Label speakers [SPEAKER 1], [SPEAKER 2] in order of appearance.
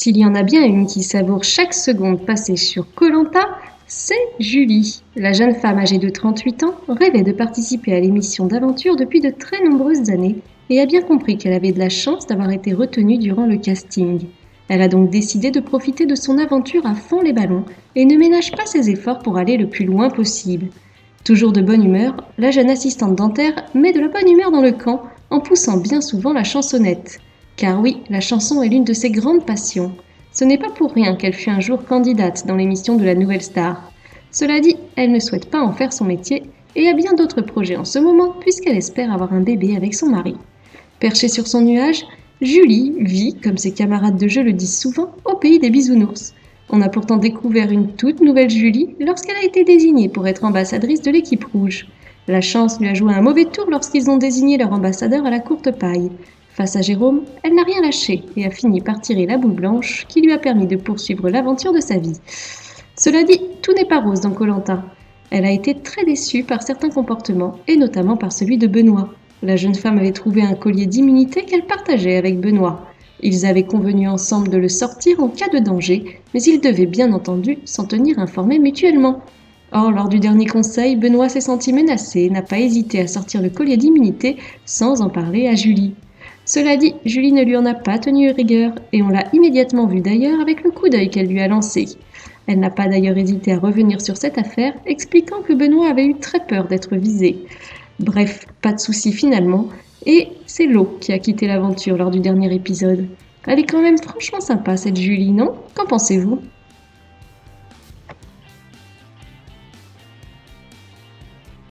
[SPEAKER 1] S'il y en a bien une qui savoure chaque seconde passée sur koh, c'est Julie. La jeune femme âgée de 38 ans rêvait de participer à l'émission d'aventure depuis de très nombreuses années et a bien compris qu'elle avait de la chance d'avoir été retenue durant le casting. Elle a donc décidé de profiter de son aventure à fond les ballons et ne ménage pas ses efforts pour aller le plus loin possible. Toujours de bonne humeur, la jeune assistante dentaire met de la bonne humeur dans le camp en poussant bien souvent la chansonnette. Car oui, la chanson est l'une de ses grandes passions. Ce n'est pas pour rien qu'elle fut un jour candidate dans l'émission de la Nouvelle Star. Cela dit, elle ne souhaite pas en faire son métier et a bien d'autres projets en ce moment puisqu'elle espère avoir un bébé avec son mari. Perchée sur son nuage, Julie vit, comme ses camarades de jeu le disent souvent, au pays des bisounours. On a pourtant découvert une toute nouvelle Julie lorsqu'elle a été désignée pour être ambassadrice de l'équipe rouge. La chance lui a joué un mauvais tour lorsqu'ils ont désigné leur ambassadeur à la courte paille. Face à Jérôme, elle n'a rien lâché et a fini par tirer la boule blanche qui lui a permis de poursuivre l'aventure de sa vie. Cela dit, tout n'est pas rose dans koh. Elle a été très déçue par certains comportements et notamment par celui de Benoît. La jeune femme avait trouvé un collier d'immunité qu'elle partageait avec Benoît. Ils avaient convenu ensemble de le sortir en cas de danger, mais ils devaient bien entendu s'en tenir informés mutuellement. Or, lors du dernier conseil, Benoît s'est senti menacé et n'a pas hésité à sortir le collier d'immunité sans en parler à Julie. Cela dit, Julie ne lui en a pas tenu rigueur et on l'a immédiatement vu d'ailleurs avec le coup d'œil qu'elle lui a lancé. Elle n'a pas d'ailleurs hésité à revenir sur cette affaire, expliquant que Benoît avait eu très peur d'être visé. Bref, pas de souci finalement, et c'est Lo qui a quitté l'aventure lors du dernier épisode. Elle est quand même franchement sympa cette Julie, non ? Qu'en pensez-vous ?